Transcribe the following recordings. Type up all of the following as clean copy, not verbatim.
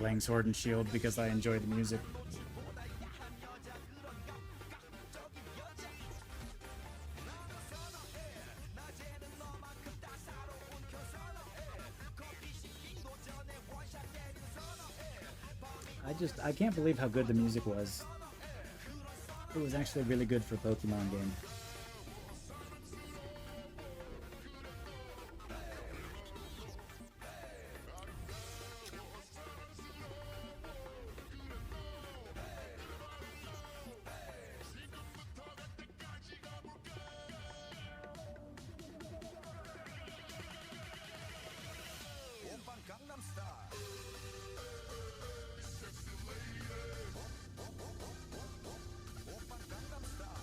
playing Sword and Shield because I enjoy the music. I can't believe how good the music was. It was actually really good for a Pokemon game.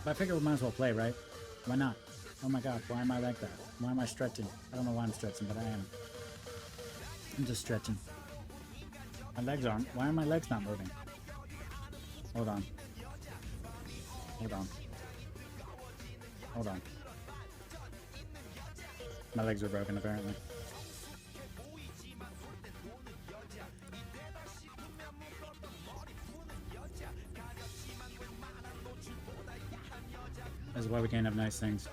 I figure we might as well play, right? Why not? Oh my god, why am I like that? Why am I stretching? I don't know why I'm stretching, but I am. I'm just stretching. My legs aren't. Why are my legs not moving? Hold on. Hold on. Hold on. My legs are broken, apparently. That's why we can't have nice things.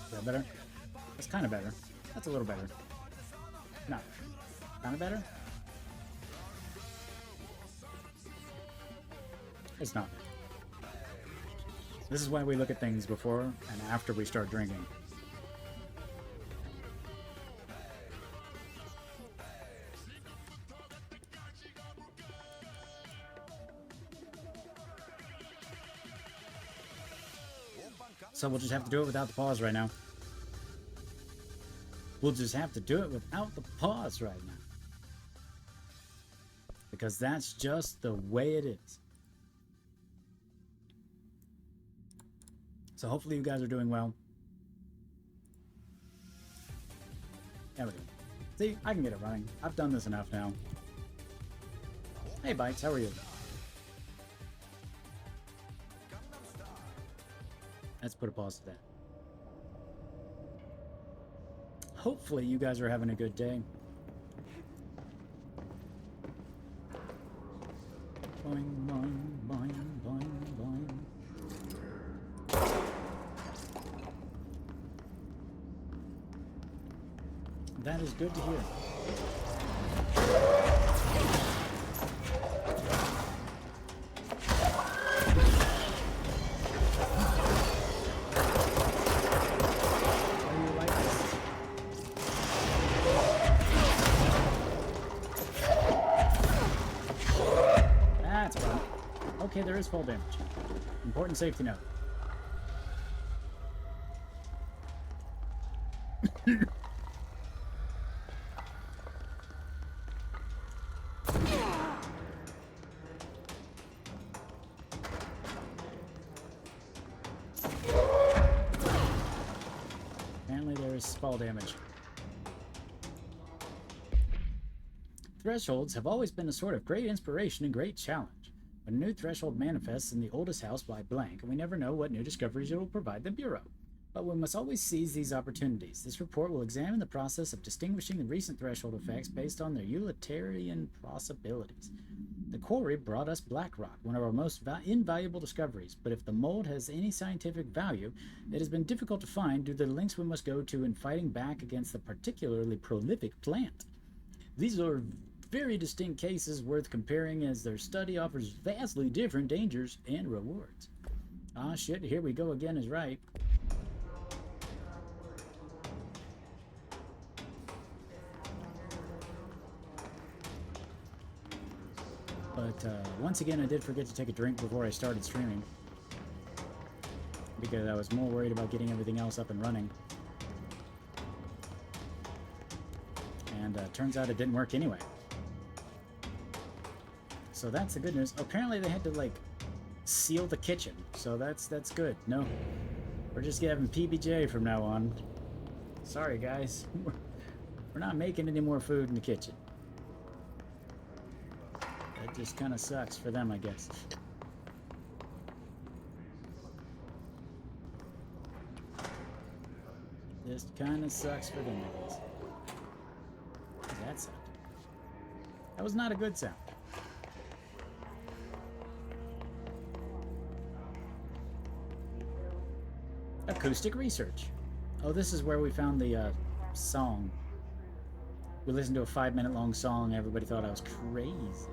Is that better? That's kind of better. That's a little better. No. Kind of better? It's not. This is why we look at things before and after we start drinking. So we'll just have to do it without the pause right now. We'll just have to do it without the pause right now. Because that's just the way it is. So hopefully you guys are doing well. There we go. See, I can get it running. I've done this enough now. Hey Bites, how are you? Let's put a pause to that. Hopefully you guys are having a good day. Boing, boing, boing, boing, boing. That is good to hear. Okay, there is full damage. Important safety note. Apparently there is fall damage. Thresholds have always been a sort of great inspiration and great challenge. A new threshold manifests in the oldest house lie blank, and we never know what new discoveries it will provide the Bureau. But we must always seize these opportunities. This report will examine the process of distinguishing the recent threshold effects based on their utilitarian possibilities. The quarry brought us black rock, one of our most invaluable discoveries, but if the mold has any scientific value, it has been difficult to find due to the lengths we must go to in fighting back against the particularly prolific plant. These are very distinct cases worth comparing as their study offers vastly different dangers and rewards. Ah shit, here we go again is right. But once again I did forget to take a drink before I started streaming. Because I was more worried about getting everything else up and running. And turns out it didn't work anyway. So that's the good news. Apparently they had to like seal the kitchen, so that's good. No, we're just having PBJ from now on. Sorry guys, we're not making any more food in the kitchen. That just kind of sucks for them, I guess. just kind of sucks for the niggas. What was that sound? That was not a good sound. Acoustic research. Oh, this is where we found the song. We listened to a 5-minute long song. Everybody thought I was crazy.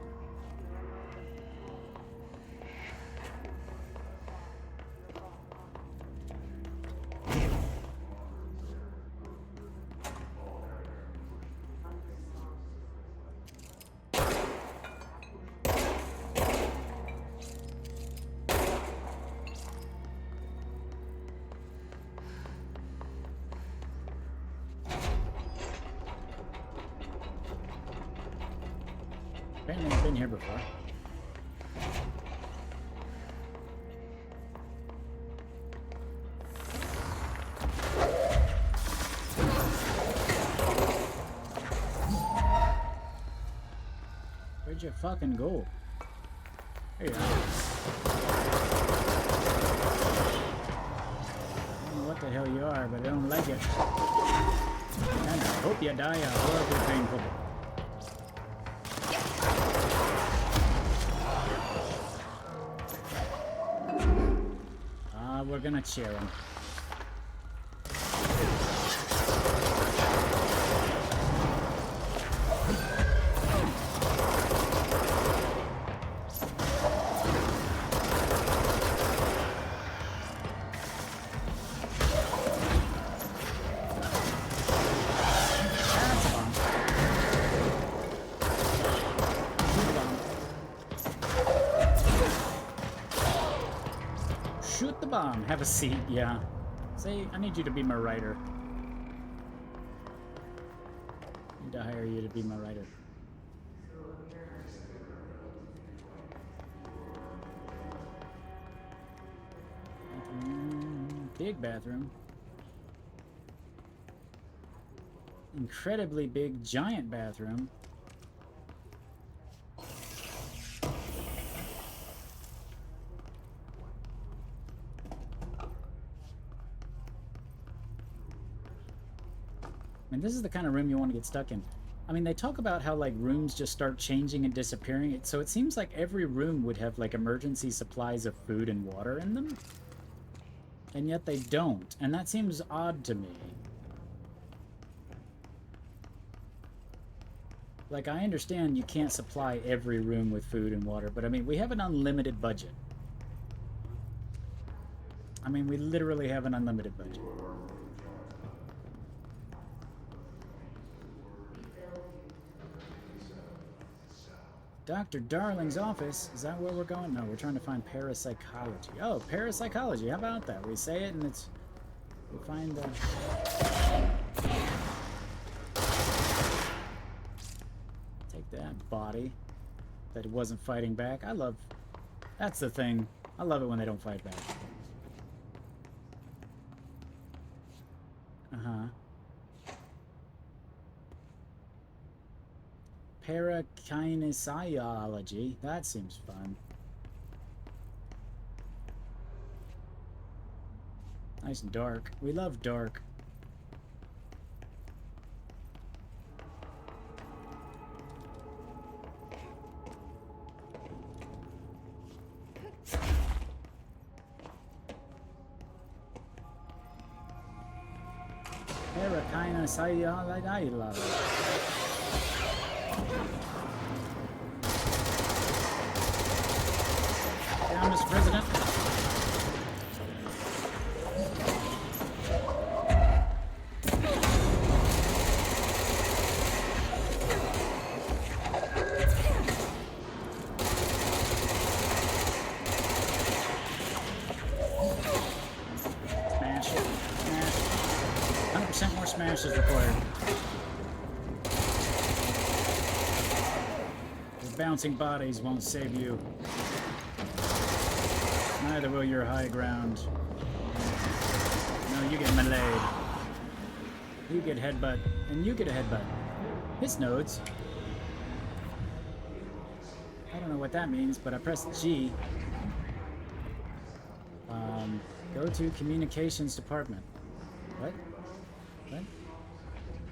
Apparently I've been here before. Where'd you fucking go? There you are. I don't know what the hell you are, but I don't like it. And I hope you die a horribly painful death. We're gonna cheer him. Shoot the bomb. Have a seat, yeah. Say, I need you to be my writer. I need to hire you to be my writer. Big bathroom. Incredibly big, giant bathroom. I mean, this is the kind of room you want to get stuck in. I mean, they talk about how, like, rooms just start changing and disappearing. So it seems like every room would have, like, emergency supplies of food and water in them. And yet they don't. And that seems odd to me. Like, I understand you can't supply every room with food and water, but, I mean, we have an unlimited budget. I mean, we literally have an unlimited budget. Dr. Darling's office. Is that where we're going? No, we're trying to find parapsychology. Oh, parapsychology. How about that? We say it and it's... We find the... Take that body that it wasn't fighting back. I love... That's the thing. I love it when they don't fight back. Uh-huh. Parakinesiology. That seems fun. Nice and dark. We love dark. Parakinesiology. Down, Mr. President. Smash it. Smash. 100% more smash is required. The bouncing bodies won't save you. Neither will your high ground. No, you get meleeed. You get headbutt, and you get a headbutt. His nodes. I don't know what that means, but I pressed G. Go to communications department. What? What?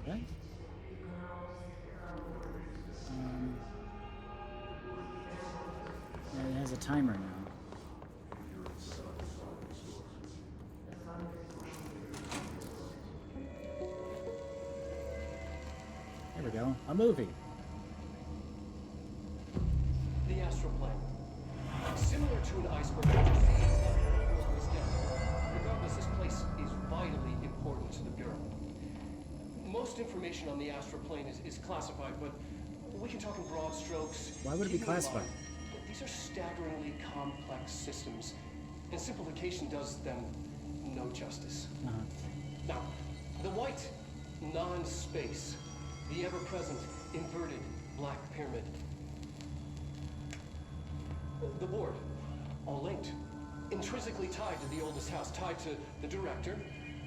What? Yeah, it has a timer now. There we go. A movie. The astral plane. Similar to an iceberg that you see inside the Earth's depth. Regardless, this place is vitally important to the Bureau. Most information on the astral plane is classified, but we can talk in broad strokes. Why would it be classified? These are staggeringly complex systems, and simplification does them no justice. Now, the white, non-space, the ever-present, inverted black pyramid. The board, all linked, intrinsically tied to the oldest house, tied to the director,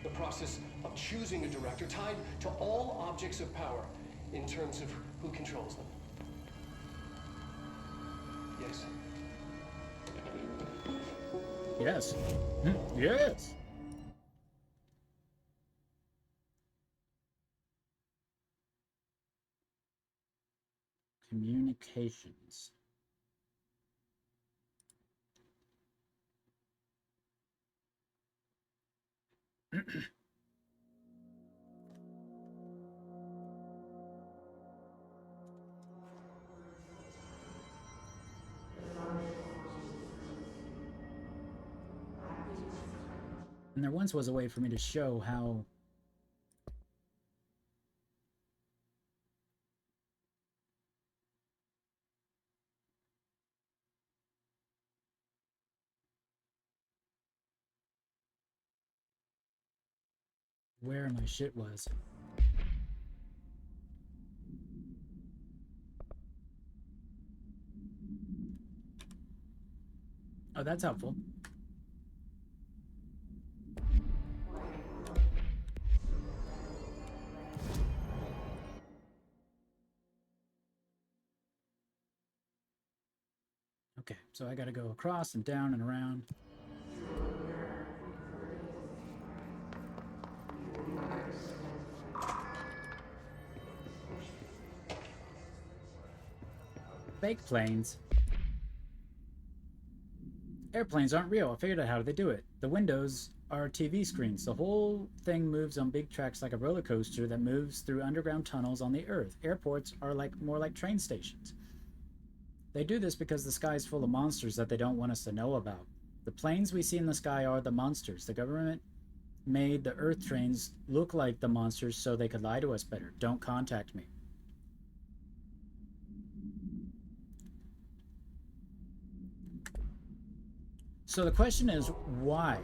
the process of choosing a director, tied to all objects of power in terms of who controls them. Yes. Yes. Yes. Communications. And there once was a way for me to show how where my shit was. Oh, that's helpful. Okay, so I gotta go across and down and around. Fake planes. Airplanes aren't real. I figured out how they do it. The windows are TV screens. The whole thing moves on big tracks like a roller coaster that moves through underground tunnels on the Earth. Airports are more like train stations. They do this because the sky is full of monsters that they don't want us to know about. The planes we see in the sky are the monsters. The government made the Earth trains look like the monsters so they could lie to us better. Don't contact me. So the question is, why?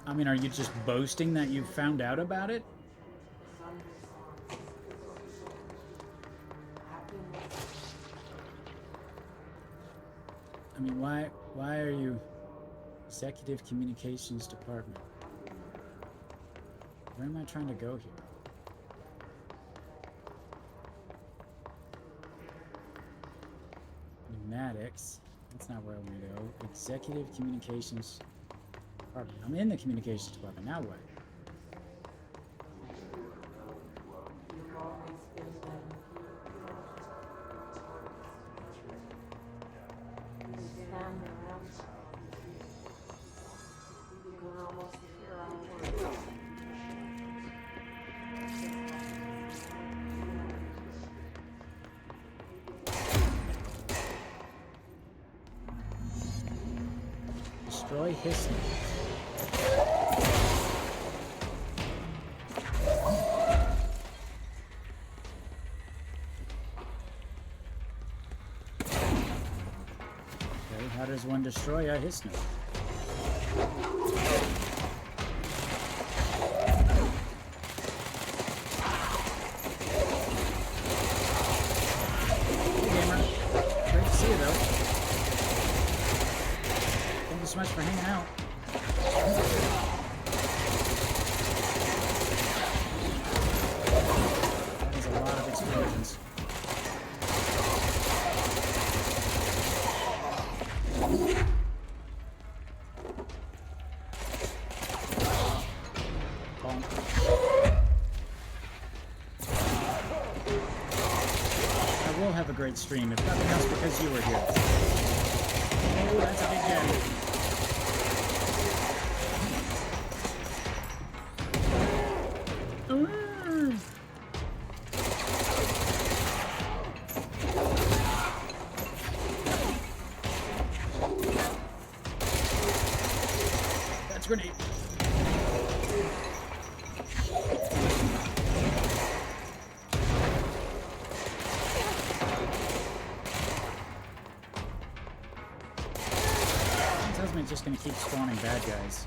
I mean, are you just boasting that you found out about it? I mean, why are you Executive Communications Department? Where am I trying to go here? Pneumatics. That's not where I want to go. Executive Communications Department. I'm in the Communications Department. Now what? Destroy his name. Okay, how does one destroy a Hisnu? Hey, gamer. Great to see you, though. Thank you so much for hanging out. That is a lot of explosions. will have a great stream, if nothing else because you were here. Oh, that's a big daddy. That's a grenade. Just gonna keep spawning bad guys.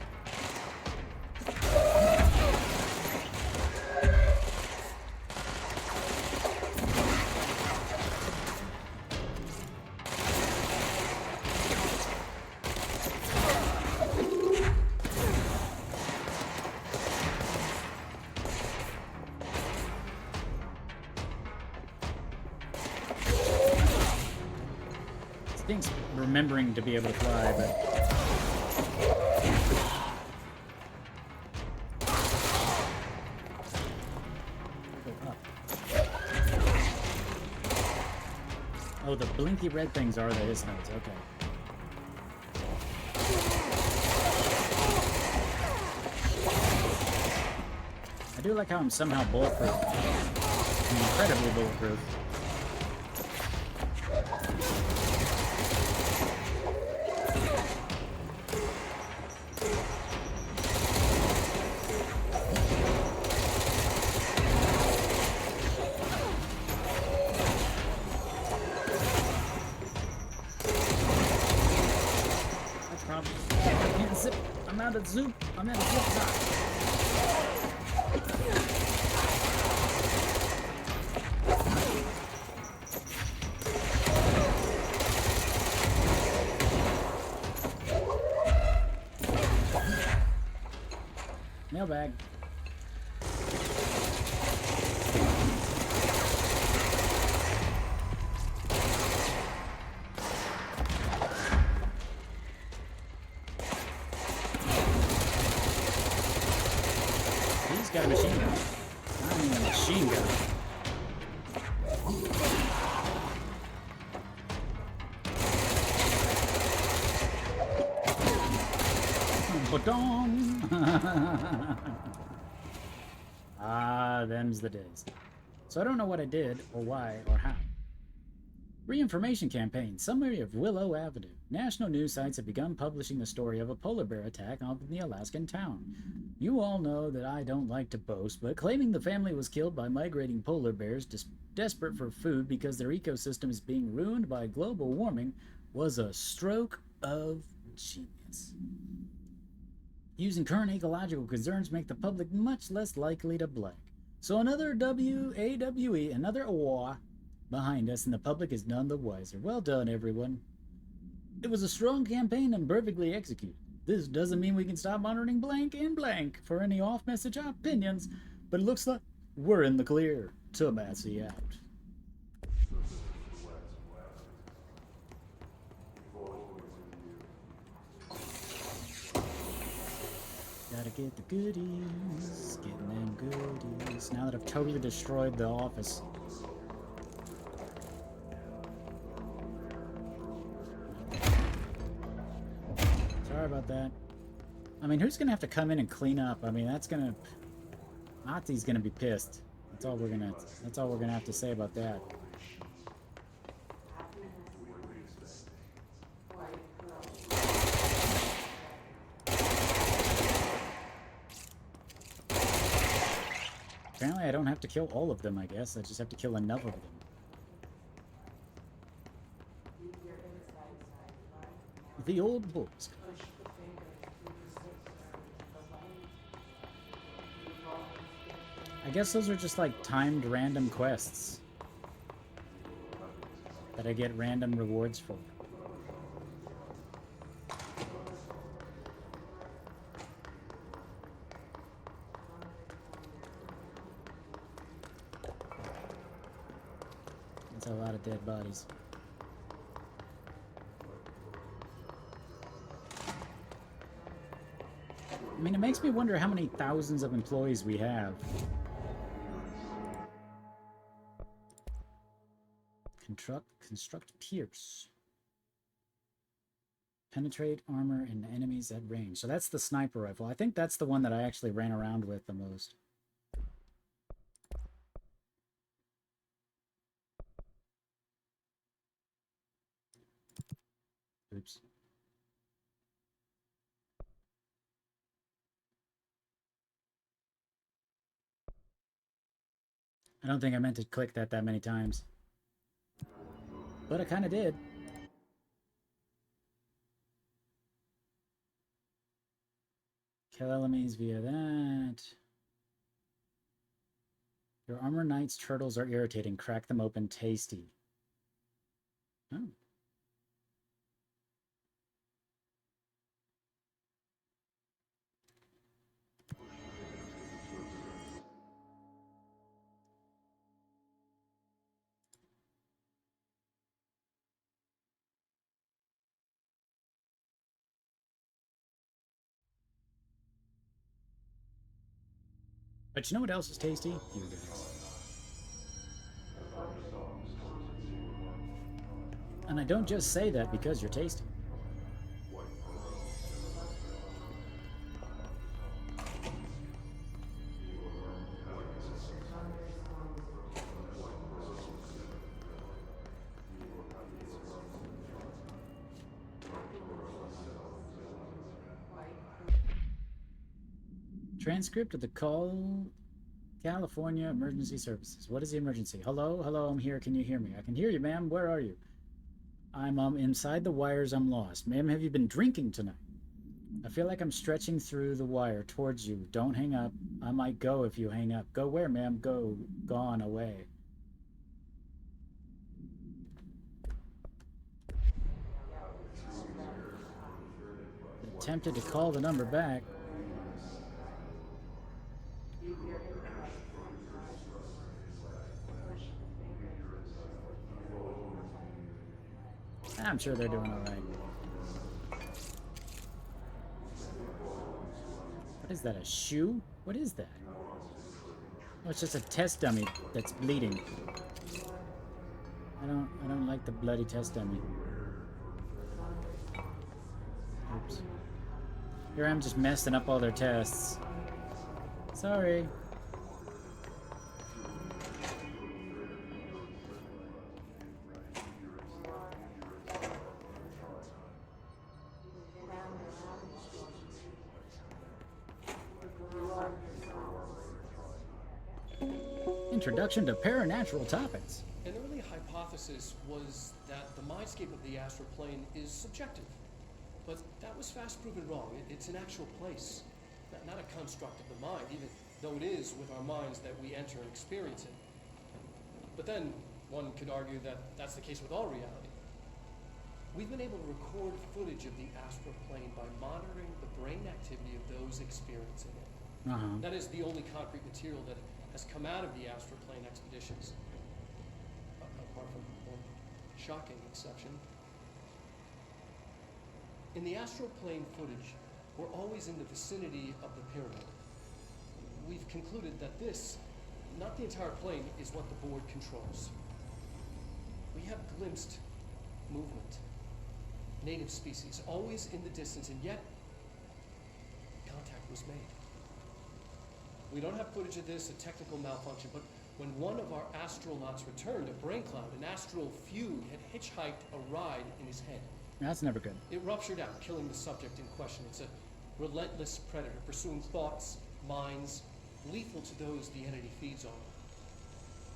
This thing's remembering to be able to fly, but oh, the blinky red things are the his nodes, okay. I do like how I'm somehow bulletproof. I'm incredibly bulletproof. I'm out of zoop. I'm out of zip time. Mailbag. He's got a machine gun. I mean a machine gun. Ba-dong! Ah, them's the days. So I don't know what I did, or why, or how. Re-information campaign. Summary of Willow Avenue. National news sites have begun publishing the story of a polar bear attack on the Alaskan town. You all know that I don't like to boast, but claiming the family was killed by migrating polar bears desperate for food because their ecosystem is being ruined by global warming was a stroke of genius. Using current ecological concerns make the public much less likely to blank. So another WAWE, another OR behind us, and the public is none the wiser. Well done, everyone. It was a strong campaign and perfectly executed. This doesn't mean we can stop monitoring blank and blank for any off-message opinions, but it looks like we're in the clear. Tomasi out. Gotta get the goodies, getting them goodies. Now that I've totally destroyed the office. Sorry about that. I mean, who's gonna have to come in and clean up? I mean, that's gonna... Ati's gonna be pissed. That's all we're gonna have to say about that. Apparently I don't have to kill all of them, I guess. I just have to kill enough of them. The old boys. I guess those are just like timed random quests that I get random rewards for. That's a lot of dead bodies. I mean, it makes me wonder how many thousands of employees we have. Construct pierce. Penetrate armor and enemies at range. So that's the sniper rifle. I think that's the one that I actually ran around with the most. Oops. I don't think I meant to click that many times. But I kind of did. Kill enemies via that. Your armor knight's turtles are irritating. Crack them open. Tasty. Oh. But you know what else is tasty? You guys. And I don't just say that because you're tasty. Transcript of the call, California Emergency Services. What is the emergency? Hello? Hello, I'm here. Can you hear me? I can hear you, ma'am. Where are you? I'm inside the wires. I'm lost. Ma'am, have you been drinking tonight? I feel like I'm stretching through the wire towards you. Don't hang up. I might go if you hang up. Go where, ma'am? Go. Gone away. Attempted to call the number back. I'm sure they're doing all right. What is that, a shoe? What is that? Oh, it's just a test dummy that's bleeding. I don't like the bloody test dummy. Oops. Here I'm just messing up all their tests. Sorry. Introduction to paranatural topics. An early hypothesis was that the mindscape of the astral plane is subjective. But that was fast proven wrong. It's an actual place, not a construct of the mind, even though it is with our minds that we enter and experience it. But then one could argue that that's the case with all reality. We've been able to record footage of the astral plane by monitoring the brain activity of those experiencing it. That is the only concrete material that has come out of the astral plane expeditions, apart from one shocking exception. In the astral plane footage, we're always in the vicinity of the pyramid. We've concluded that this, not the entire plane, is what the board controls. We have glimpsed movement, native species, always in the distance, and yet contact was made. We don't have footage of this, a technical malfunction, but when one of our astronauts returned, a brain cloud, an astral fugue, had hitchhiked a ride in his head. That's never good. It ruptured out, killing the subject in question. It's a relentless predator, pursuing thoughts, minds, lethal to those the entity feeds on.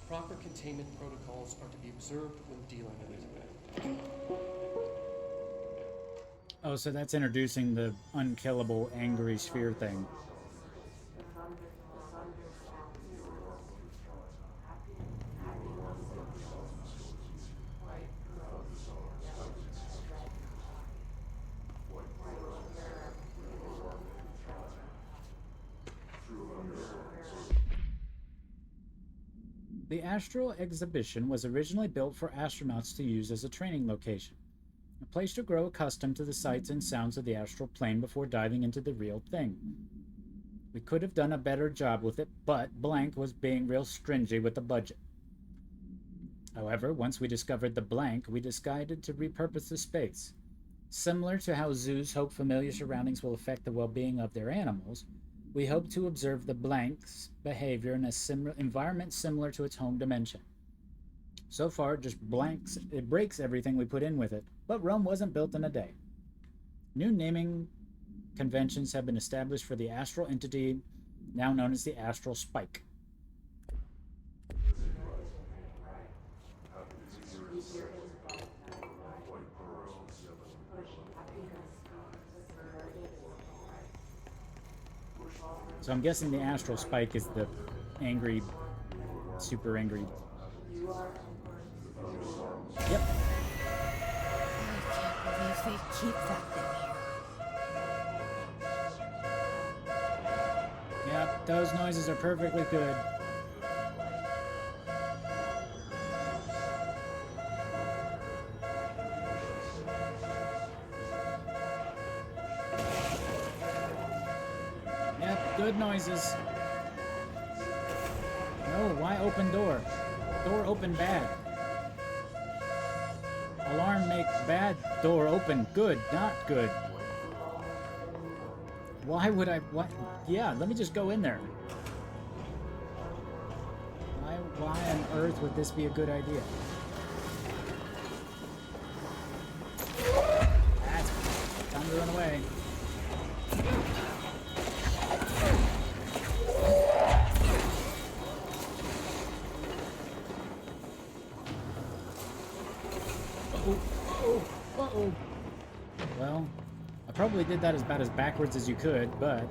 Proper containment protocols are to be observed when dealing with it. Oh, so that's introducing the unkillable angry sphere thing. The Astral Exhibition was originally built for astronauts to use as a training location, a place to grow accustomed to the sights and sounds of the astral plane before diving into the real thing. We could have done a better job with it, but blank was being real stringy with the budget. However, once we discovered the blank, we decided to repurpose the space. Similar to how zoos hope familiar surroundings will affect the well-being of their animals, we hope to observe the blank's behavior in a environment similar to its home dimension. So far, it breaks everything we put in with it, but Rome wasn't built in a day. New naming conventions have been established for the astral entity now known as the astral spike. So I'm guessing the astral spike is the angry, super angry. Yep. I can't believe they keep that thing here. Yep, those noises are perfectly good. Yep, good noises. No, why open door? Door open bad. Alarm make bad, door open good, not good. Why would I, what? Yeah, let me just go in there. Why on earth would this be a good idea? That's time to run away. Uh-oh. Well, I probably did that about as backwards as you could, but...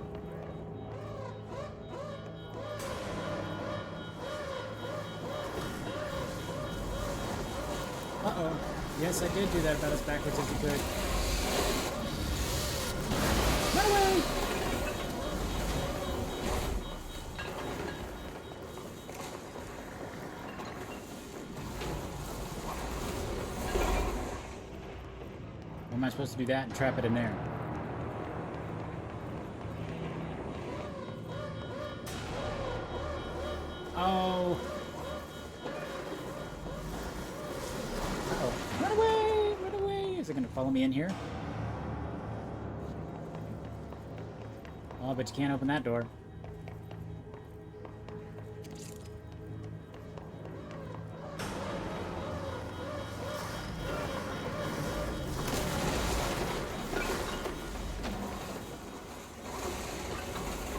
Uh-oh. Yes, I did do that about as backwards as you could. Run away! Or am I supposed to do that and trap it in there? Oh. Uh-oh. Run away! Run away! Is it going to follow me in here? Oh, but you can't open that door.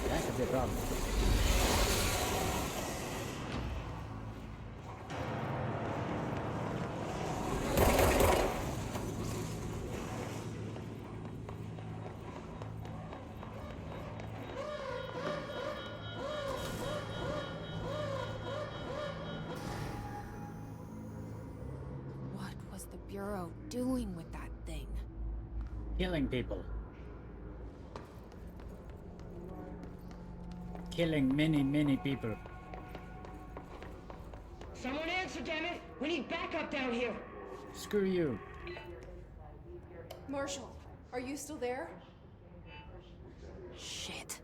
That could be a problem. What was the Bureau doing with that thing? Killing people. Killing many, many people. Someone answer, damn it! We need backup down here! Screw you. Marshall, are you still there? Shit.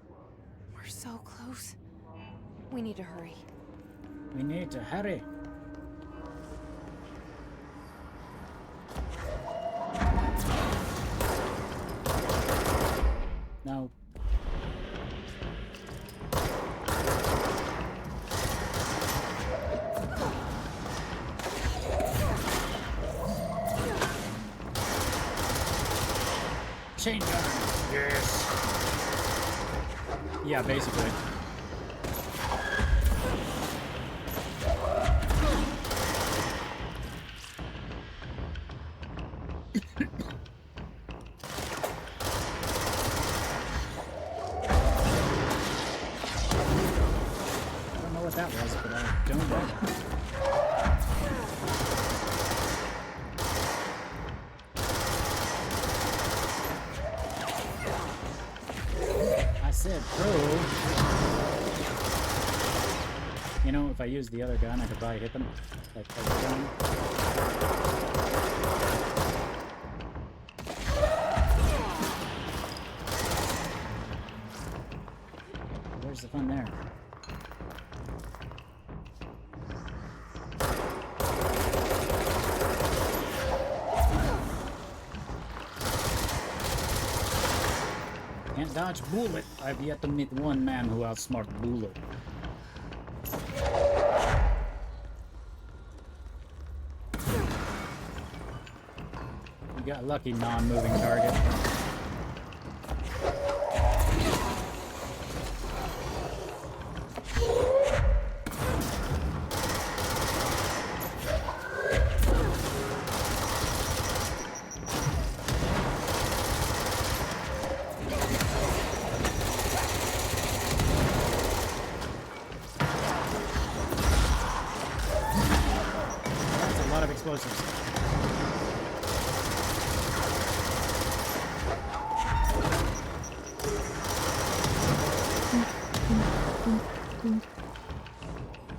We're so close. We need to hurry. We need to hurry. No. Chain gun. Yes. Yeah, basically. I don't know what that was, but I don't like it. I said throw. You know, if I used the other gun, I could probably hit them. Like other gun. Where's the fun there? can't dodge bullet. I've yet to meet one man who outsmart bullet. You got lucky, non-moving target. That's a lot of explosives.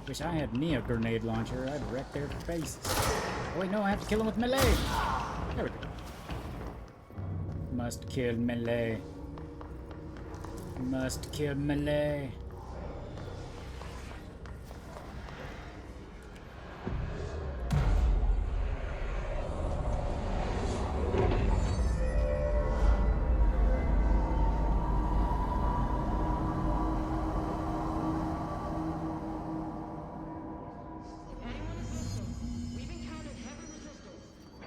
Wish I had me a grenade launcher. I'd wreck their faces. Oh wait, no, I have to kill them with melee. There we go. Must kill melee. Must kill melee. We've encountered heavy resistance.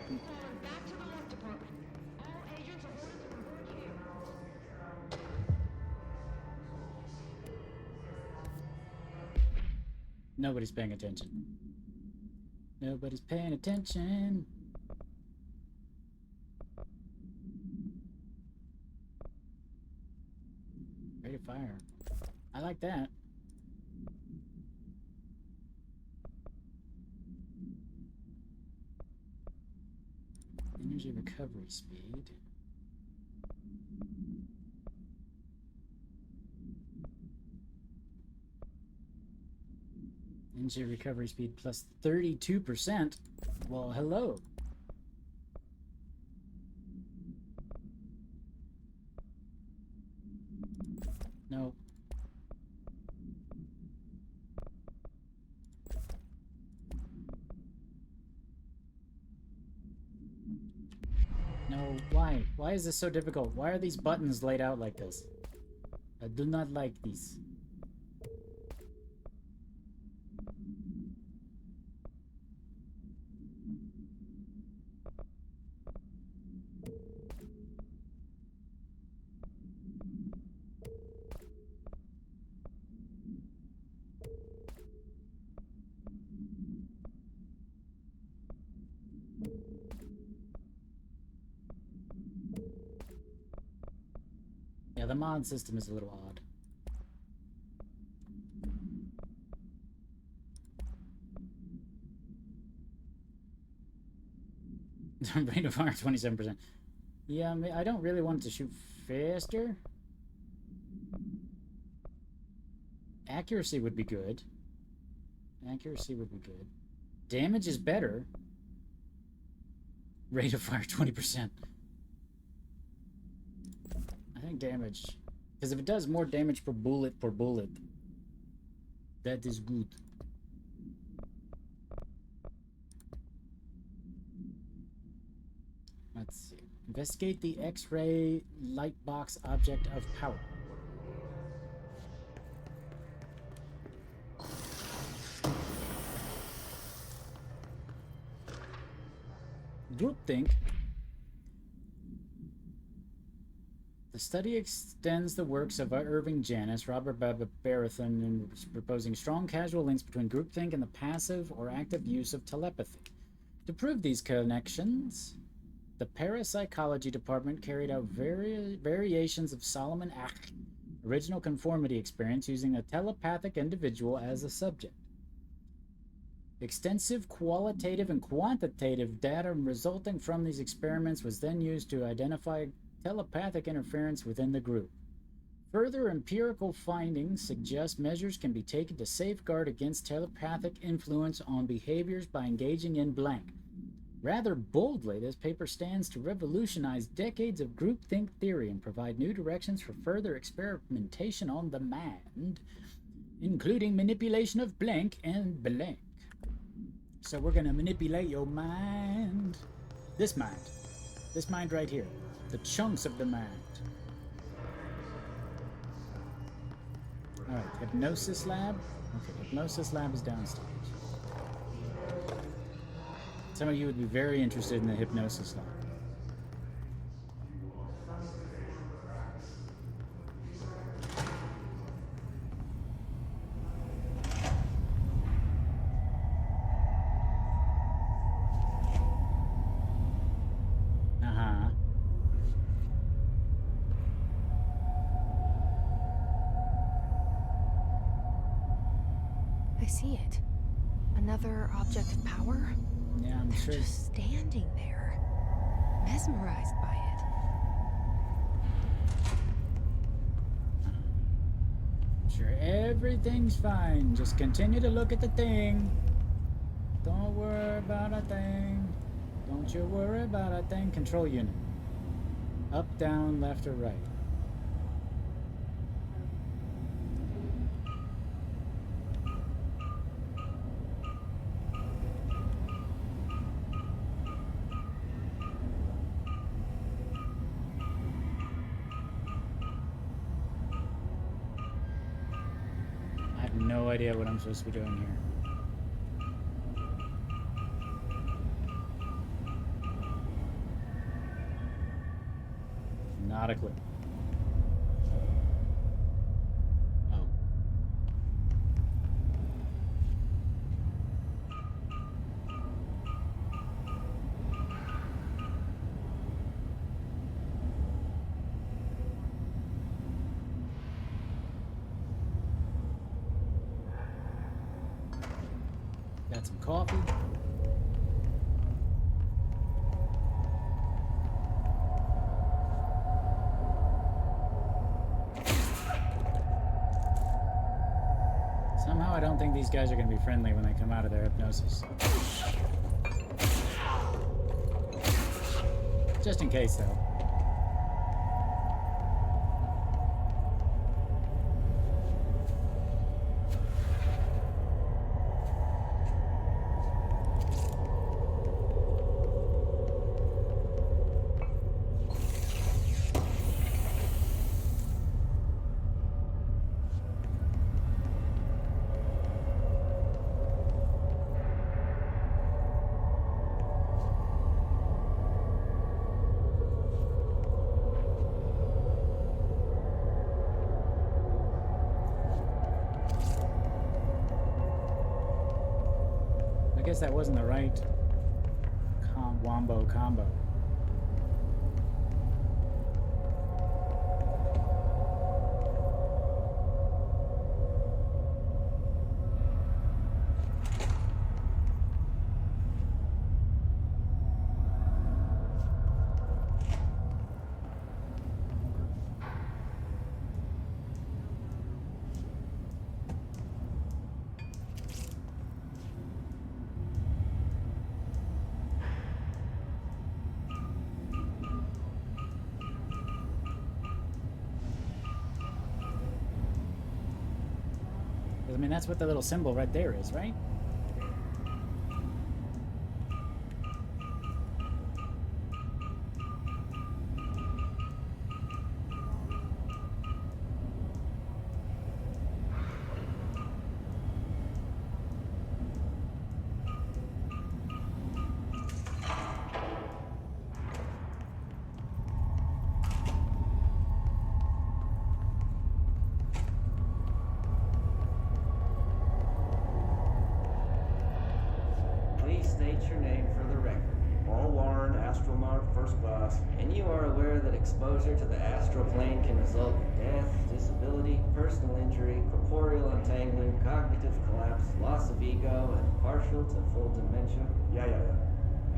We've fallen back to the left department. All agents are ordered to converge here. Nobody's paying attention. Nobody's paying attention. Rate of fire. I like that. Energy recovery speed. Energy recovery speed plus 32%. Well, hello. No. No, why? Why is this so difficult? Why are these buttons laid out like this? I do not like these. Yeah, the mod system is a little odd. Rate of fire 27%. Yeah, I mean, I don't really want it to shoot faster. Accuracy would be good. Accuracy would be good. Damage is better. Rate of fire 20%. I think damage. Because if it does more damage per bullet, that is good. Let's see. Investigate the X-ray light box object of power. Groupthink. The study extends the works of Irving Janis, Robert Baratheon, and proposing strong causal links between groupthink and the passive or active use of telepathy. To prove these connections, the parapsychology department carried out variations of Solomon Asch' original conformity experience using a telepathic individual as a subject. Extensive qualitative and quantitative data resulting from these experiments was then used to identify telepathic interference within the group. Further empirical findings suggest measures can be taken to safeguard against telepathic influence on behaviors by engaging in blank. Rather boldly, this paper stands to revolutionize decades of groupthink theory and provide new directions for further experimentation on the mind, including manipulation of blank and blank. So we're going to manipulate your mind. This mind right here. The chunks of the mind. Alright, hypnosis lab. Okay, hypnosis lab is downstage. Some of you would be very interested in the hypnosis lab. Uh-huh. I see it. Another object of power? Yeah, I'm sure. Just standing there, mesmerized by it. I'm sure everything's fine. Just continue to look at the thing. Don't worry about a thing. Don't you worry about a thing. Control unit. Up, down, left, or right. I have no idea what I'm supposed to be doing here. Not a clue. Oh. Got some coffee. Somehow I don't think these guys are going to be friendly when they come out of their hypnosis. Just in case, though. I guess that wasn't the right wombo combo. I mean, that's what the little symbol right there is, right? Please state your name for the record. Paul Warren, astronaut, first class. And you are aware that exposure to the astral plane can result in death, disability, personal injury, corporeal untangling, cognitive collapse, loss of ego, and partial to full dementia? Yeah.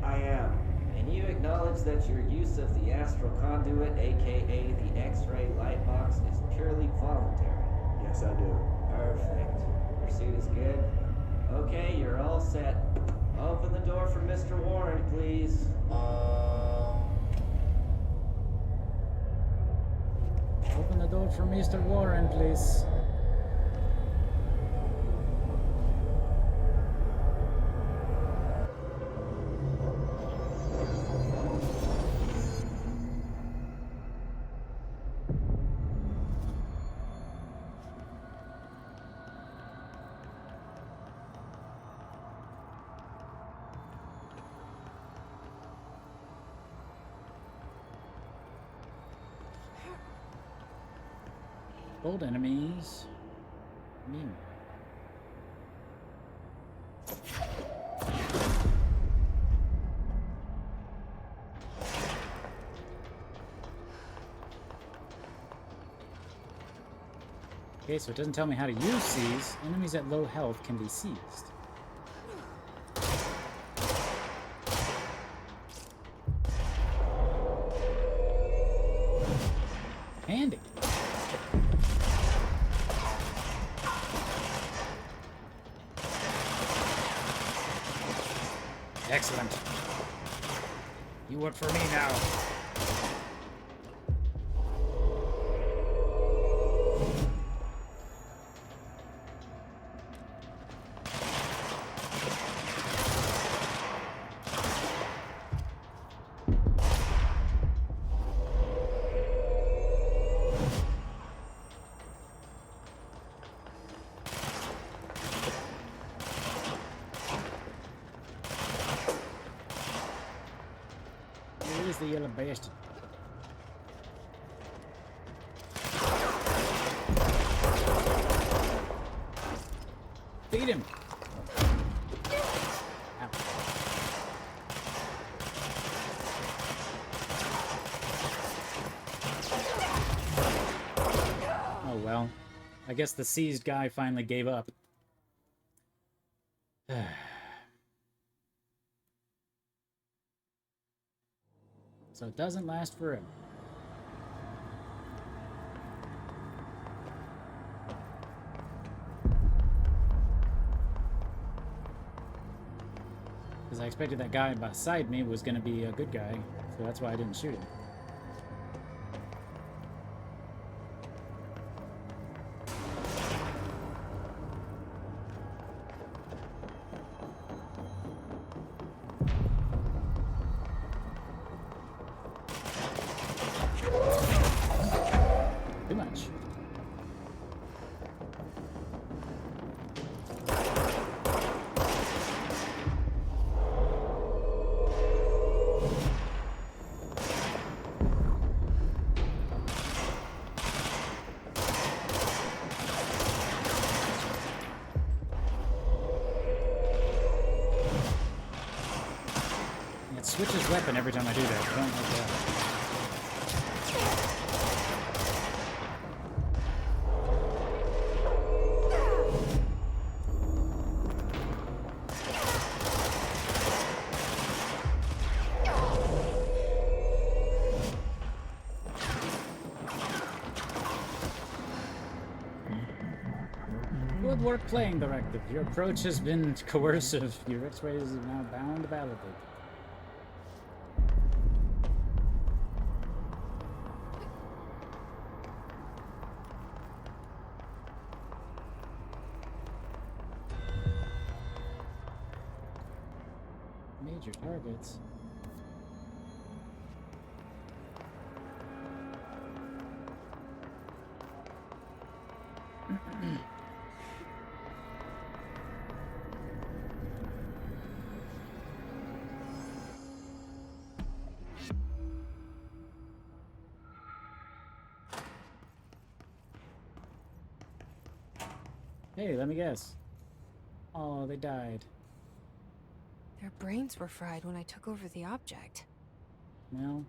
I am. And you acknowledge that your use of the astral conduit, aka the X-ray light box, is purely voluntary? Yes, I do. Perfect. Pursuit is good. Okay, you're all set. Open the door for Mr. Warren, please. Open the door for Mr. Warren, please. Old enemies. Immune. Okay, so it doesn't tell me how to use seize. Enemies at low health can be seized. Handy. Excellent. You work for me now. Where's the yellow bastard? Beat him! Ow. Oh well. I guess the seized guy finally gave up. So it doesn't last forever. Because I expected that guy beside me was going to be a good guy, so that's why I didn't shoot him. Too much. It switches weapon every time I do that. I don't like that. Good work playing directive. Your approach has been coercive. Your X-rays are now bound to validate. Major targets. Hey, let me guess. Oh, they died. Their brains were fried when I took over the object. Well.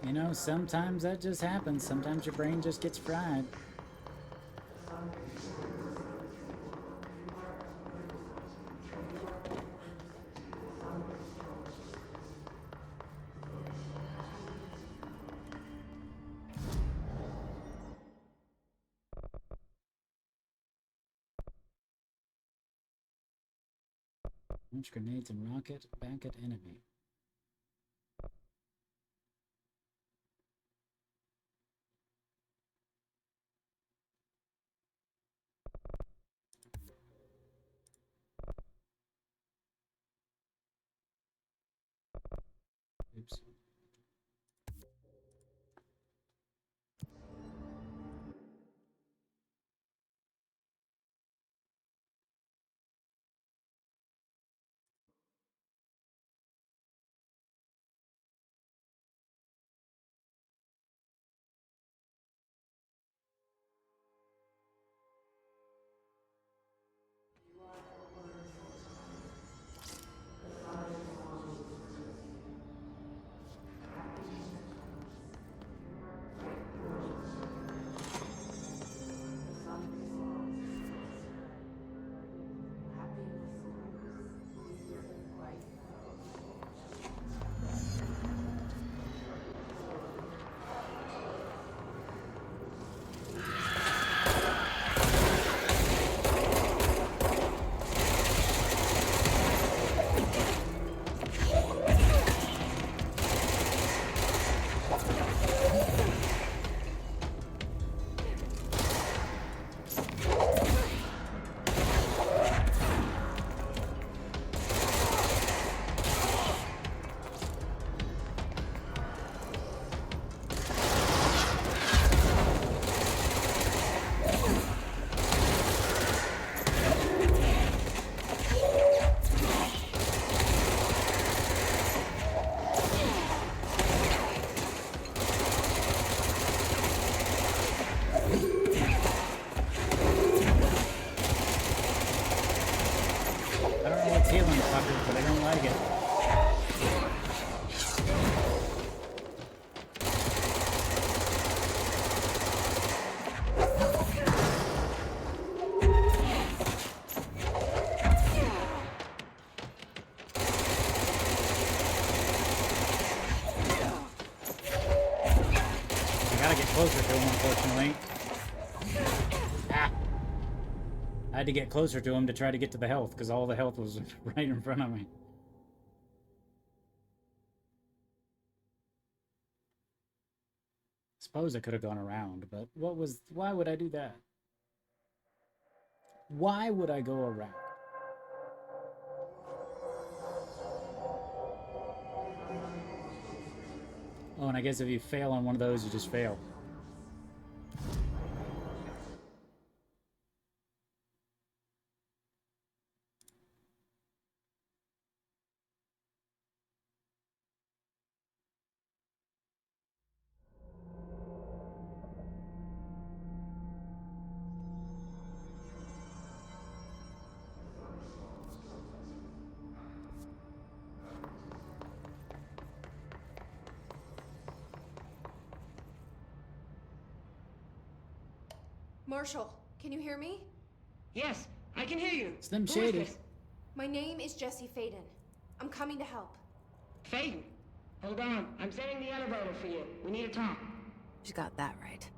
You know, sometimes that just happens. Sometimes your brain just gets fried. Launch grenades and rocket back at enemy. Oops. healing fuckers, but I don't like it. I gotta get closer to him, unfortunately. Ah! I had to get closer to him to try to get to the health, because all the health was right in front of me. Suppose I could have gone around, but why would I do that? Why would I go around? Oh, and I guess if you fail on one of those, you just fail. Marshall, can you hear me? Yes, I can hear you. Slim Who is Shady. this? My name is Jesse Faden. I'm coming to help. Faden. Hold on, I'm setting the elevator for you. We need to talk. She got that right.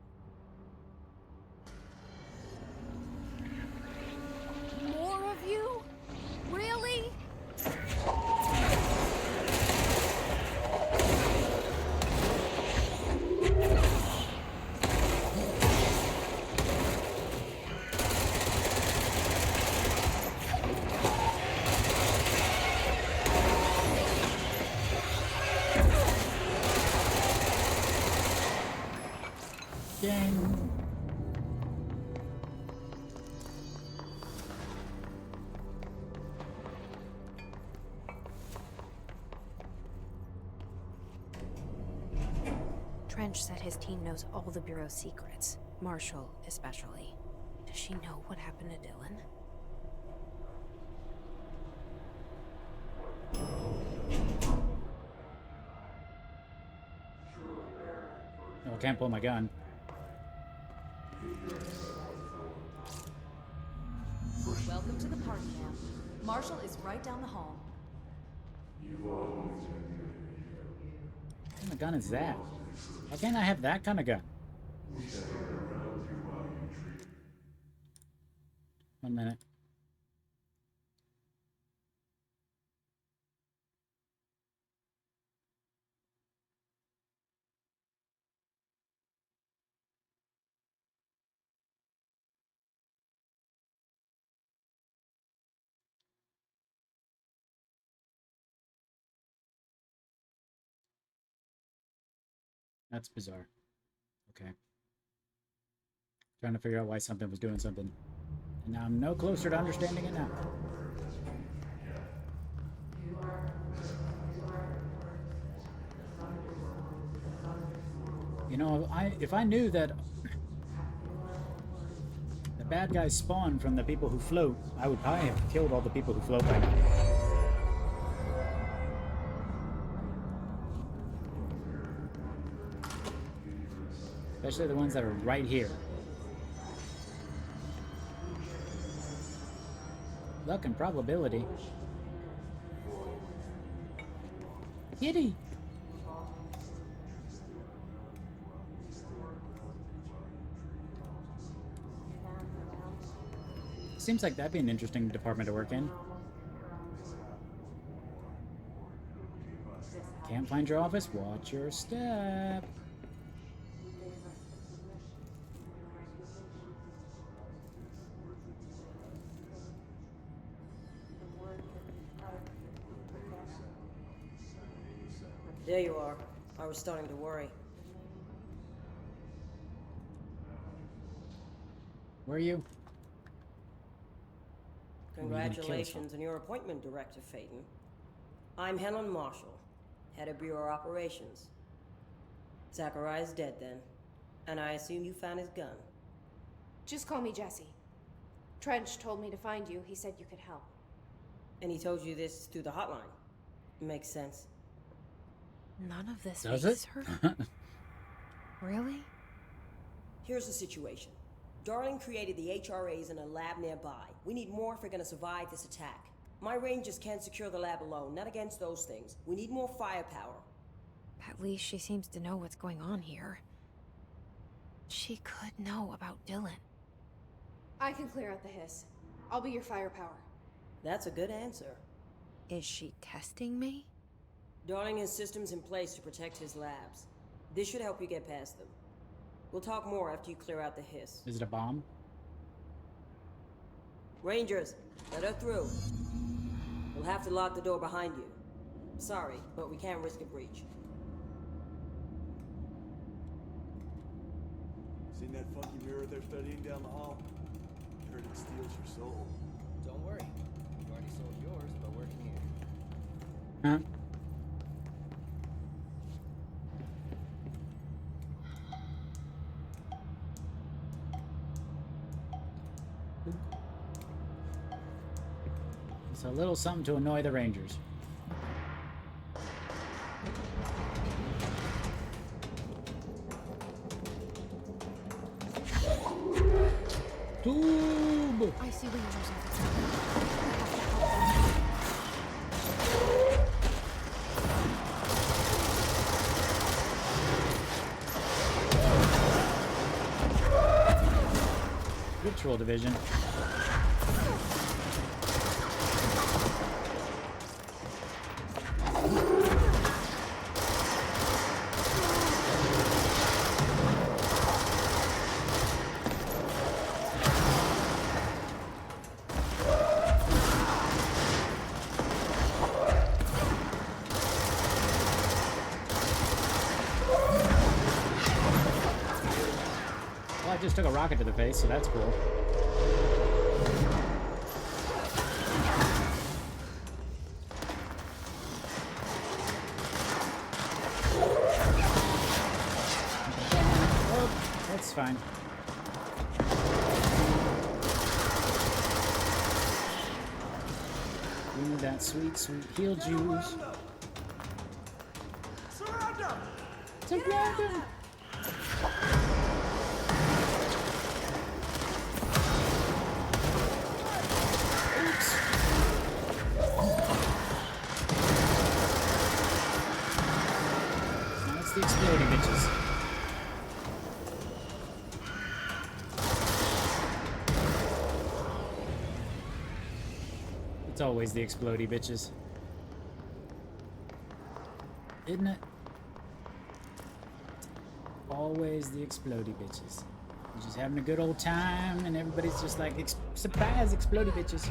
More of you? Really? Dang. Trench said his team knows all the Bureau's secrets. Marshall, especially. Does she know what happened to Dylan? Oh, I can't pull my gun. Welcome to the party now. Marshall is right down the hall. What kind of gun is that? Why can't I have that kind of gun? 1 minute. That's bizarre. Okay. Trying to figure out why something was doing something. And now I'm no closer to understanding it now. You know, if I knew that the bad guys spawn from the people who float, I would probably have killed all the people who float by now. Especially the ones that are right here. Luck and probability. Kitty! Seems like that'd be an interesting department to work in. Can't find your office? Watch your step. There you are. I was starting to worry. Where are you? Congratulations on your appointment, Director Faden. I'm Helen Marshall, head of Bureau Operations. Zachariah's dead then, and I assume you found his gun. Just call me Jesse. Trench told me to find you. He said you could help. And he told you this through the hotline. Makes sense. None of this Does makes it? her. Really? Here's the situation. Darling created the HRAs in a lab nearby. We need more if we're gonna survive this attack. My rangers can't secure the lab alone, not against those things. We need more firepower. At least she seems to know what's going on here. She could know about Dylan. I can clear out the hiss. I'll be your firepower. That's a good answer. Is she testing me? Darling has systems in place to protect his labs. This should help you get past them. We'll talk more after you clear out the hiss. Is it a bomb? Rangers, let her through. We'll have to lock the door behind you. Sorry, but we can't risk a breach. Seen that funky mirror they're studying down the hall? Heard it steals your soul. Don't worry. You've already sold yours by working here. Huh? It's a little something to annoy the Rangers. Tube! I see what you're Ritual division. Well, I just took a rocket to the face, so that's cool. Oh, that's fine. Give me that sweet, sweet heal juice. Surround them! Surround him! Oops. Now it's the exploding bitches. It's always the explodey bitches. Isn't it? Always the explodey bitches. You're just having a good old time and everybody's just like, surprise, explodey bitches.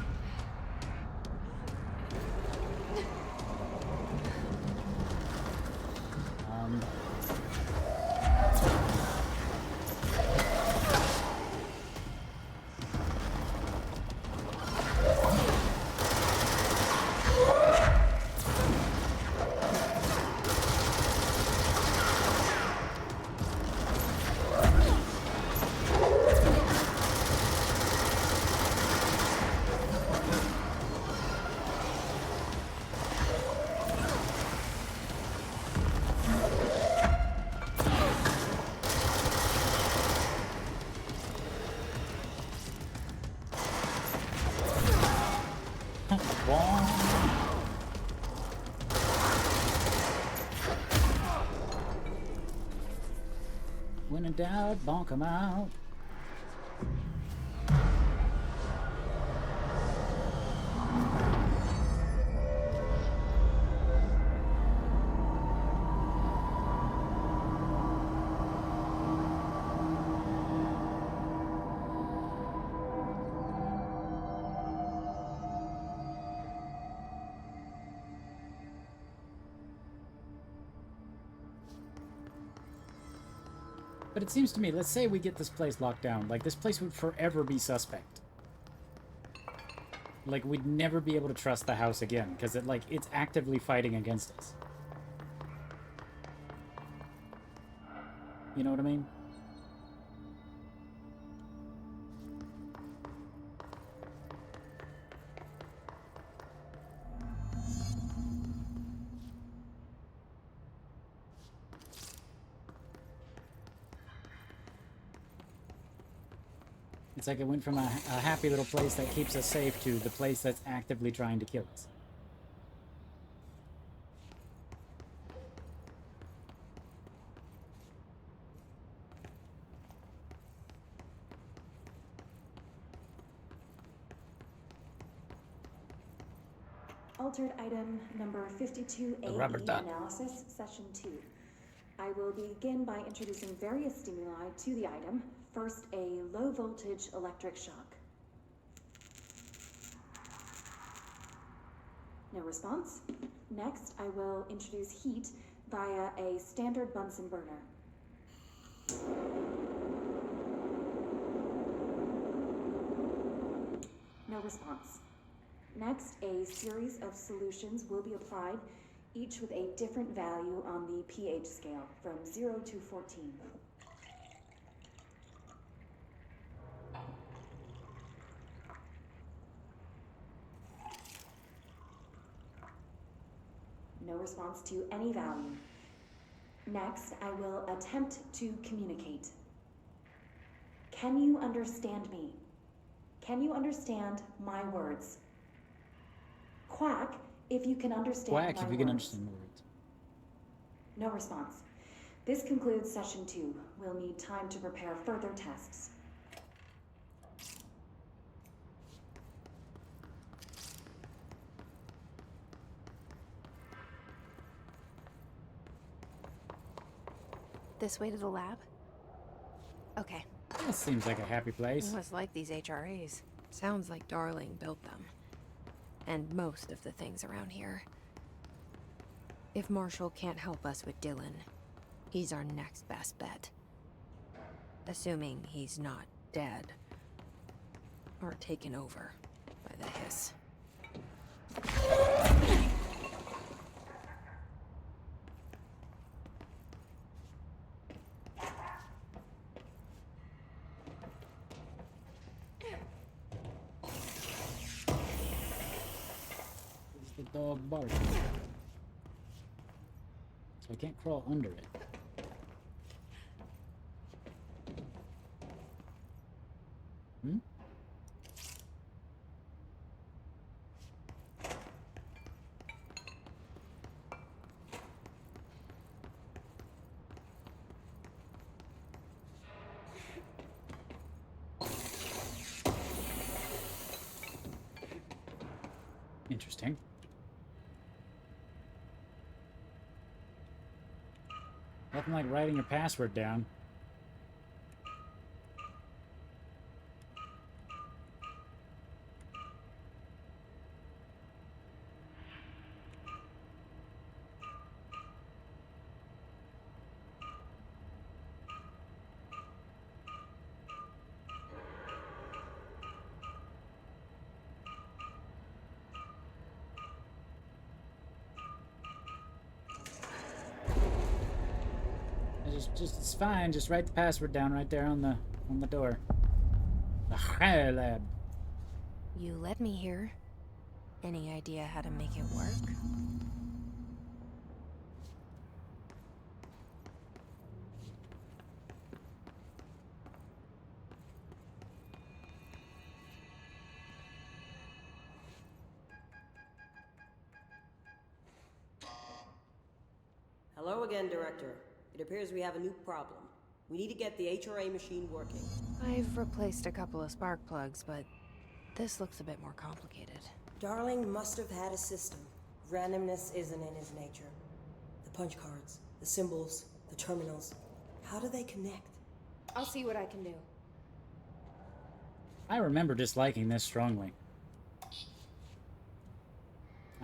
When in doubt, bonk 'em out. But it seems to me, let's say we get this place locked down, like this place would forever be suspect. Like we'd never be able to trust the house again, because it's actively fighting against us. You know what I mean? It's like it went from a happy little place that keeps us safe to the place that's actively trying to kill us. Altered item number 52AE rubber duck. analysis, session 2. I will begin by introducing various stimuli to the item. First, a low voltage electric shock. No response. Next, I will introduce heat via a standard Bunsen burner. No response. Next, a series of solutions will be applied, each with a different value on the pH scale, from 0 to 14. No response to any value. Next, I will attempt to communicate. Can you understand me? Can you understand my words? Quack if you can understand Quack my if you can words. understand the words. No response. This concludes session 2. We'll need time to prepare further tests. This way to the lab? Okay. This seems like a happy place. It was like these HRAs. Sounds like Darling built them. And most of the things around here. If Marshall can't help us with Dylan, he's our next best bet. Assuming he's not dead. Or taken over by the hiss. The dog barking. So I can't crawl under it. Hmm? Interesting. Nothing like writing your password down. Just it's fine. Just write the password down right there on the door. The High Lab. You led me here. Any idea how to make it work? Hello again, Director. It appears we have a new problem. We need to get the HRA machine working. I've replaced a couple of spark plugs, but this looks a bit more complicated. Darling must have had a system. Randomness isn't in his nature. The punch cards, the symbols, the terminals. How do they connect? I'll see what I can do. I remember disliking this strongly.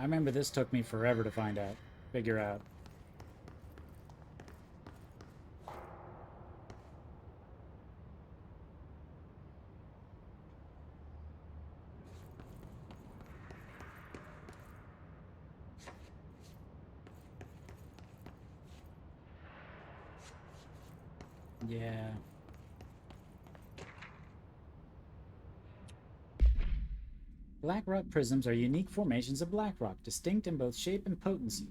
I remember this took me forever to figure out. Yeah. Black rock prisms are unique formations of black rock, distinct in both shape and potency.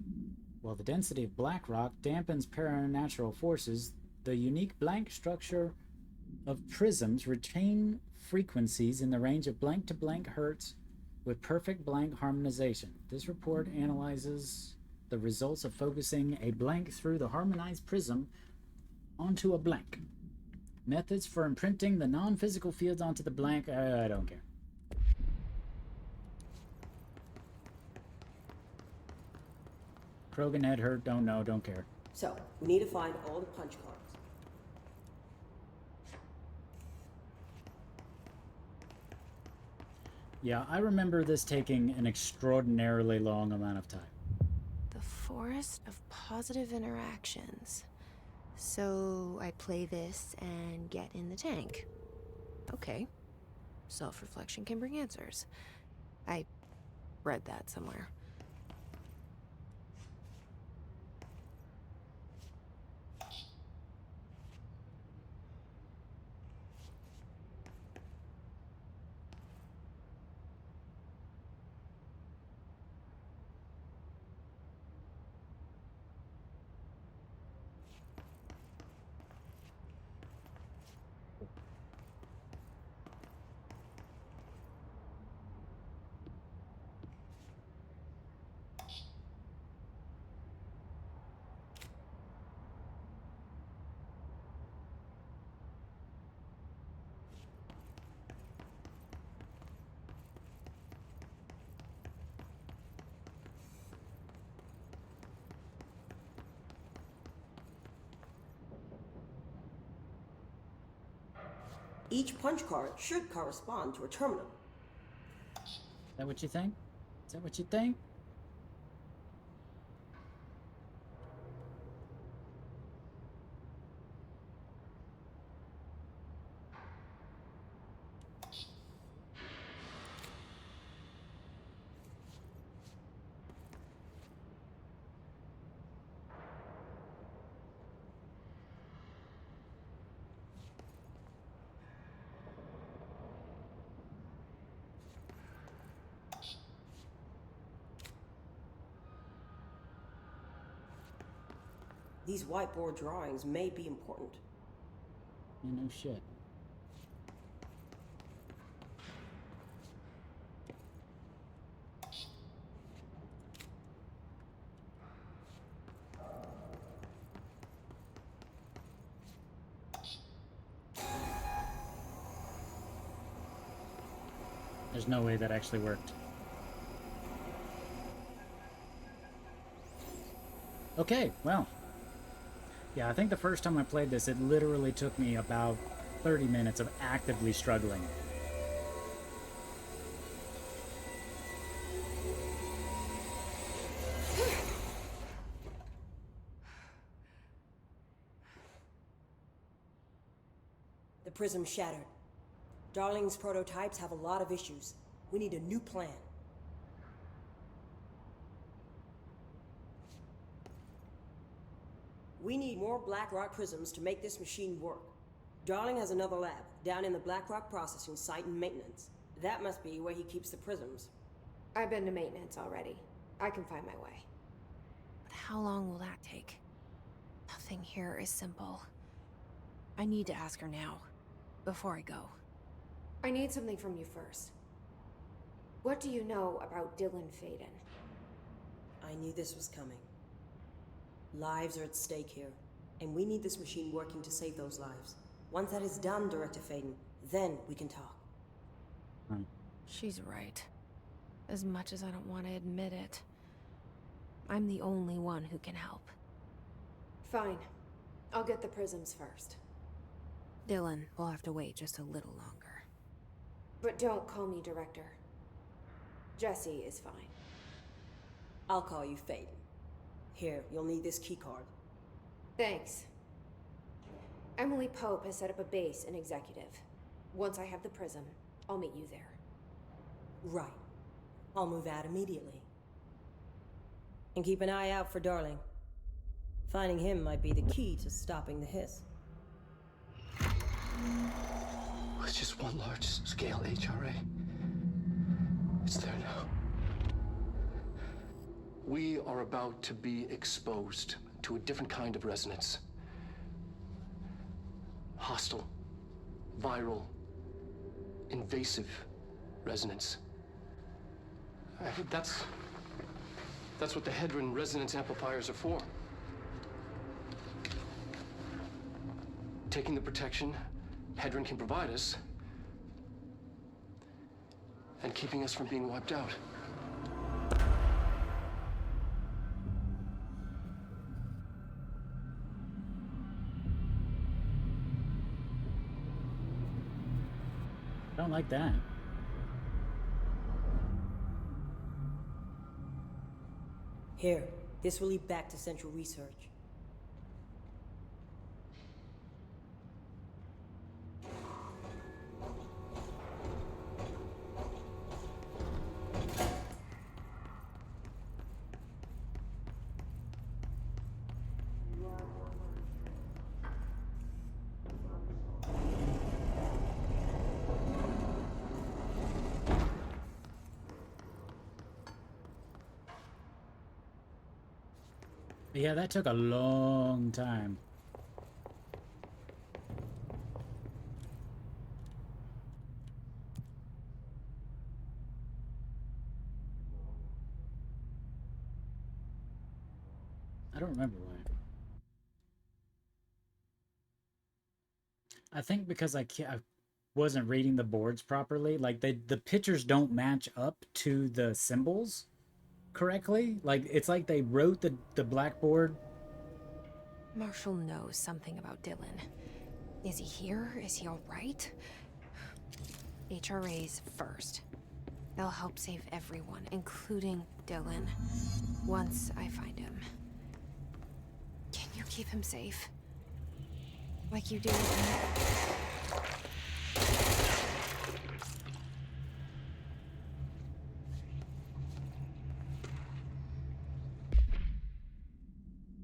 While the density of black rock dampens paranatural forces, the unique blank structure of prisms retain frequencies in the range of blank to blank hertz with perfect blank harmonization. This report analyzes the results of focusing a blank through the harmonized prism onto a blank. Methods for imprinting the non-physical fields onto the blank. I don't care. Krogan head hurt. Don't know. Don't care. So, we need to find all the punch cards. Yeah, I remember this taking an extraordinarily long amount of time. The forest of positive interactions. So I play this and get in the tank. Okay. Self-reflection can bring answers. I read that somewhere. Each punch card should correspond to a terminal. Is that what you think? Is that what you think? These whiteboard drawings may be important. Yeah, no shit. There's no way that actually worked. Okay, well. Yeah, I think the first time I played this, it literally took me about 30 minutes of actively struggling. The prism shattered. Darling's prototypes have a lot of issues. We need a new plan. We need more Blackrock prisms to make this machine work. Darling has another lab, down in the Blackrock processing site in maintenance. That must be where he keeps the prisms. I've been to maintenance already. I can find my way. But how long will that take? Nothing here is simple. I need to ask her now, before I go. I need something from you first. What do you know about Dylan Faden? I knew this was coming. Lives are at stake here, and we need this machine working to save those lives. Once that is done, Director Faden, then we can talk. She's right. As much as I don't want to admit it. I'm the only one who can help. Fine. I'll get the prisms first. Dylan will have to wait just a little longer. But don't call me Director. Jesse is fine. I'll call you Faden. Here, you'll need this keycard. Thanks. Emily Pope has set up a base in Executive. Once I have the prism, I'll meet you there. Right. I'll move out immediately. And keep an eye out for Darling. Finding him might be the key to stopping the hiss. It's just one large-scale HRA. It's there now. We are about to be exposed to a different kind of resonance. Hostile, viral, invasive resonance. That's what the Hedron resonance amplifiers are for. Taking the protection Hedron can provide us, and keeping us from being wiped out. I don't like that. Here, this will lead back to Central Research. Yeah, that took a long time. I don't remember why. I think because I wasn't reading the boards properly. Like the pictures don't match up to the symbols correctly. Like it's like they wrote the blackboard. Marshall knows something about Dylan. Is he here? Is he all right? HRAs first. They'll help save everyone, including Dylan, once I find him. Can you keep him safe? Like you do with me?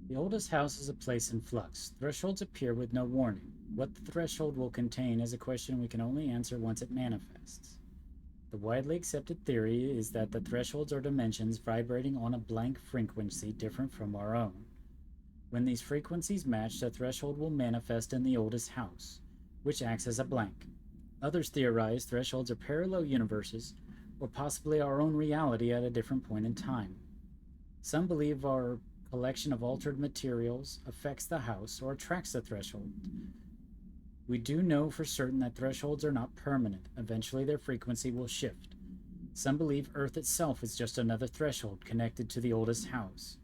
The oldest house is a place in flux. Thresholds appear with no warning. What the threshold will contain is a question we can only answer once it manifests. The widely accepted theory is that the thresholds are dimensions vibrating on a blank frequency different from our own. When these frequencies match, the threshold will manifest in the oldest house, which acts as a blank. Others theorize thresholds are parallel universes, or possibly our own reality at a different point in time. Some believe our collection of altered materials affects the house or attracts the threshold. We do know for certain that thresholds are not permanent. Eventually their frequency will shift. Some believe Earth itself is just another threshold connected to the oldest house,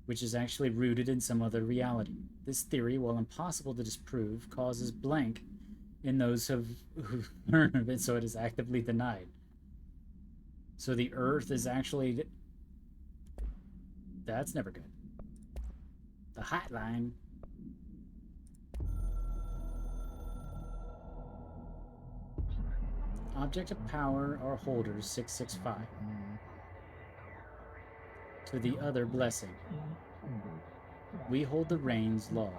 which is actually rooted in some other reality. This theory, while impossible to disprove, causes blank in those who've learned of it, so it is actively denied. So the Earth is actually... That's never good. The hotline. Object of power are holders 665. To the other blessing. We hold the reins law.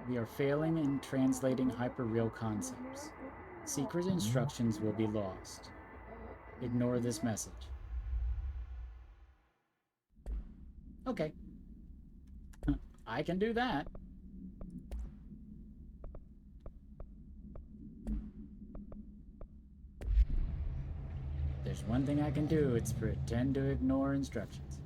We are failing in translating hyperreal concepts. Secret instructions will be lost. Ignore this message. Okay. I can do that. There's one thing I can do, it's pretend to ignore instructions.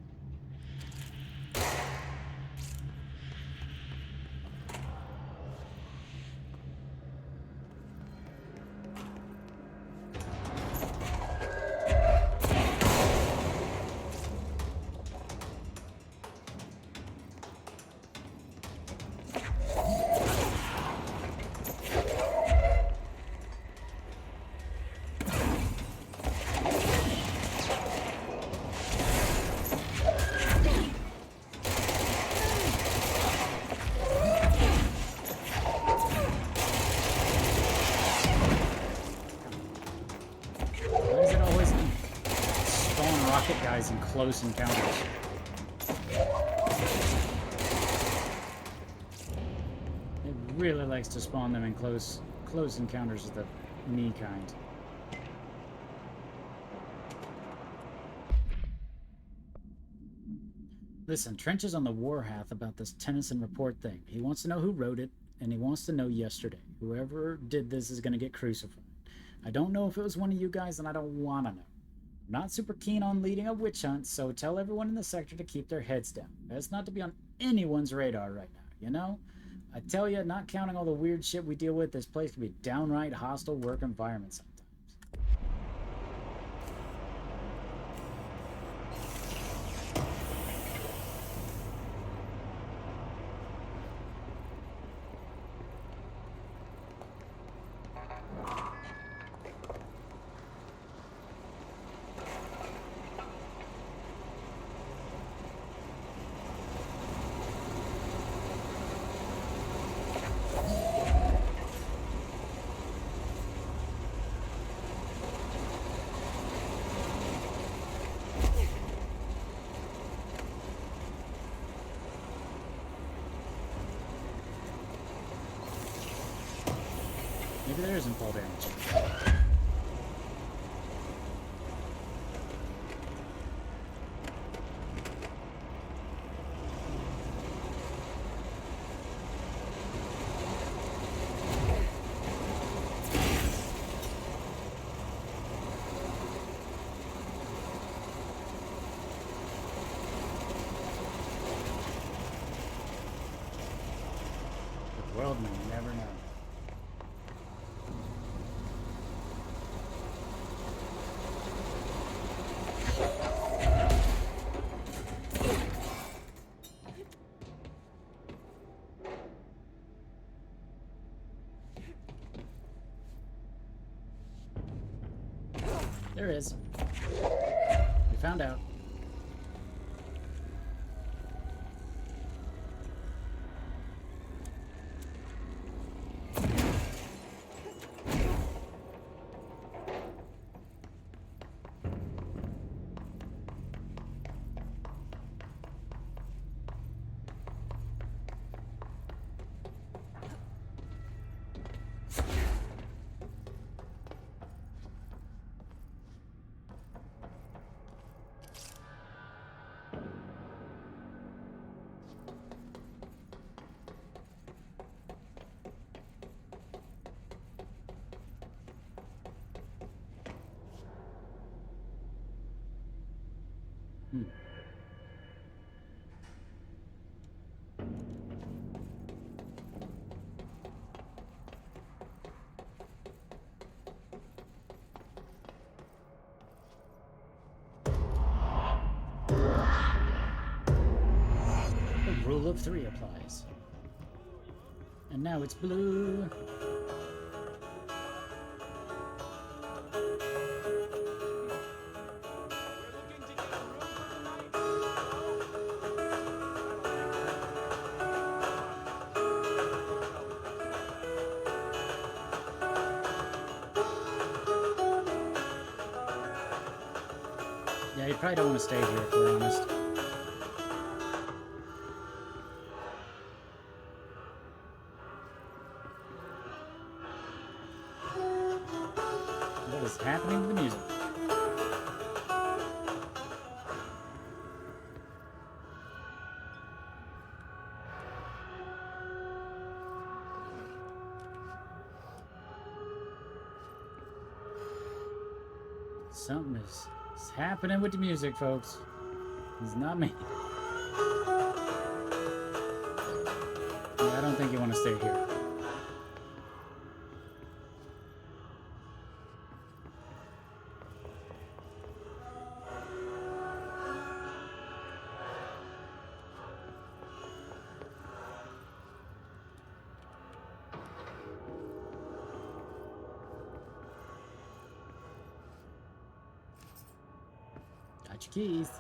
In close encounters. It really likes to spawn them in close encounters of the me kind. Listen, Trench is on the warpath about this Tennyson report thing. He wants to know who wrote it, and he wants to know yesterday. Whoever did this is going to get crucified. I don't know if it was one of you guys, and I don't want to know. I'm not super keen on leading a witch hunt, so tell everyone in the sector to keep their heads down. Best not to be on anyone's radar right now, you know? I tell you, not counting all the weird shit we deal with, this place can be a downright hostile work environment sometimes. Maybe there isn't fall damage. The world may never know. There is. We found out. The rule of 3 applies. And now it's blue. Yeah, you probably don't want to stay here, if we're honest. What is happening to the music? Something is happening with the music, folks. It's not me. Yeah, I don't think you want to stay here. Got your keys.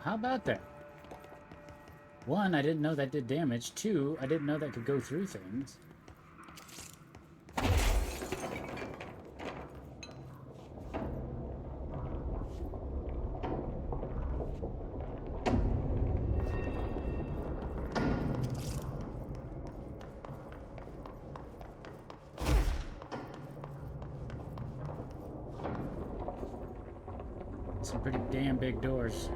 how about that? One, I didn't know that did damage. Two, I didn't know that could go through things. Some pretty damn big doors.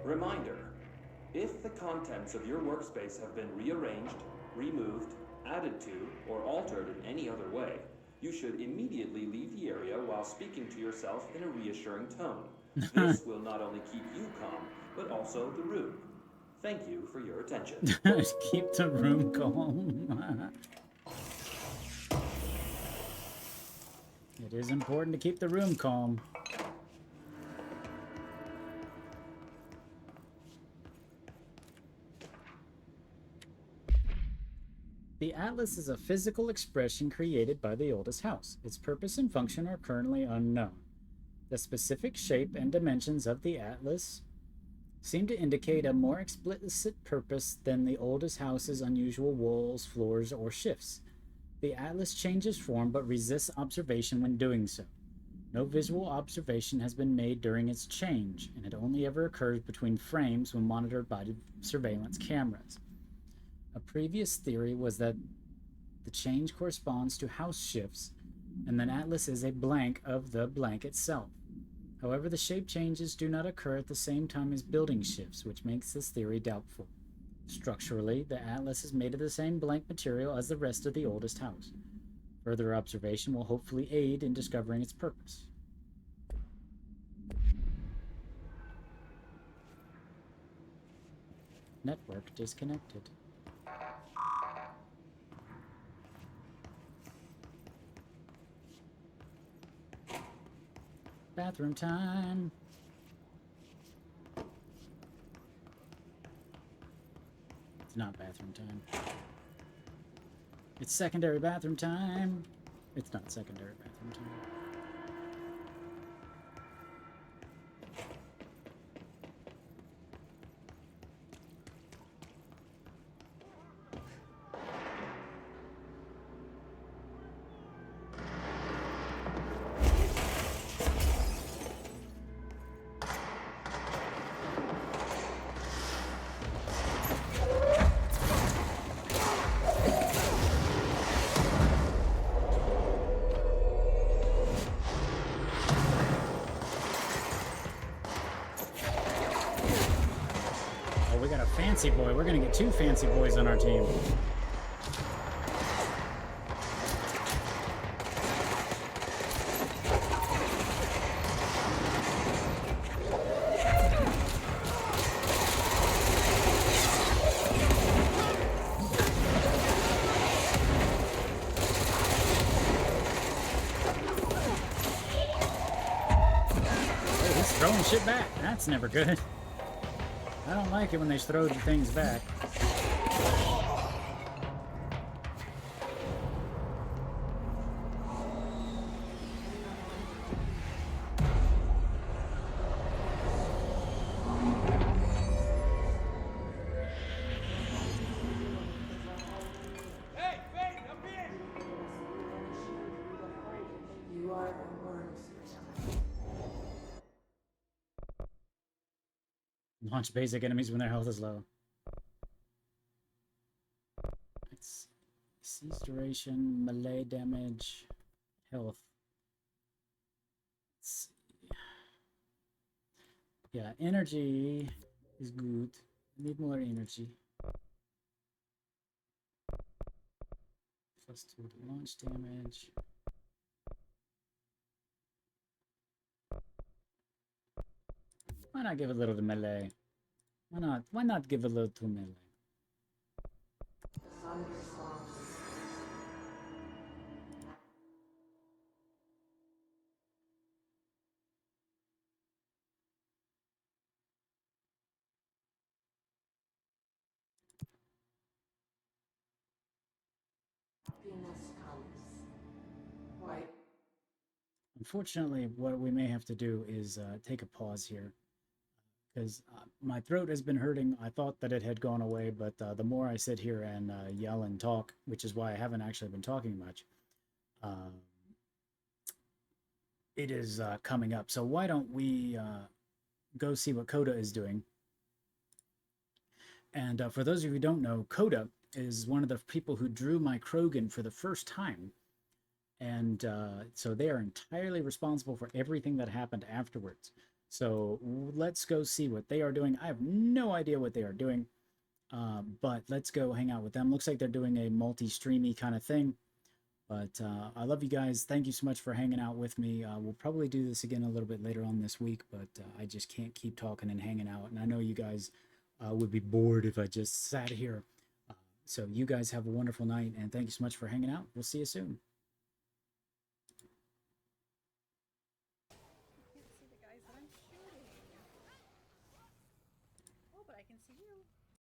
Reminder: if the contents of your workspace have been rearranged, removed, added to, or altered in any other way, you should immediately leave the area while speaking to yourself in a reassuring tone. This will not only keep you calm, but also the room. Thank you for your attention. Keep the room calm. It is important to keep the room calm. The Atlas is a physical expression created by the oldest house. Its purpose and function are currently unknown. The specific shape and dimensions of the Atlas seem to indicate a more explicit purpose than the oldest house's unusual walls, floors, or shifts. The Atlas changes form but resists observation when doing so. No visual observation has been made during its change, and it only ever occurs between frames when monitored by the surveillance cameras. A previous theory was that the change corresponds to house shifts, and the Atlas is a blank of the blank itself. However, the shape changes do not occur at the same time as building shifts, which makes this theory doubtful. Structurally, the Atlas is made of the same blank material as the rest of the oldest house. Further observation will hopefully aid in discovering its purpose. Network disconnected. Bathroom time. It's not bathroom time. It's secondary bathroom time. It's not secondary bathroom time. Fancy boy. We're gonna get two fancy boys on our team. Oh, he's throwing shit back. That's never good. I don't like it when they throw the things back. Hey, wait, up here! You are the worst. Launch basic enemies when their health is low. Let's see. Siege duration, melee damage, health. Let's see. Yeah, energy is good. I need more energy. +2 to launch damage. Why not give a little to melee? Why not? Why not give a little to melee? Happiness Unfortunately, what we may have to do is take a pause here because my throat has been hurting. I thought that it had gone away, but the more I sit here and yell and talk, which is why I haven't actually been talking much, it is coming up. So why don't we go see what Coda is doing? And for those of you who don't know, Coda is one of the people who drew my Krogan for the first time. And so they are entirely responsible for everything that happened afterwards. So let's go see what they are doing. I have no idea what they are doing, but let's go hang out with them. Looks like they're doing a multi-streamy kind of thing. But I love you guys. Thank you so much for hanging out with me. We'll probably do this again a little bit later on this week, but I just can't keep talking and hanging out. And I know you guys would be bored if I just sat here. So you guys have a wonderful night, and thank you so much for hanging out. We'll see you soon. I can't see the guys that I'm shooting. Oh, but I can see you.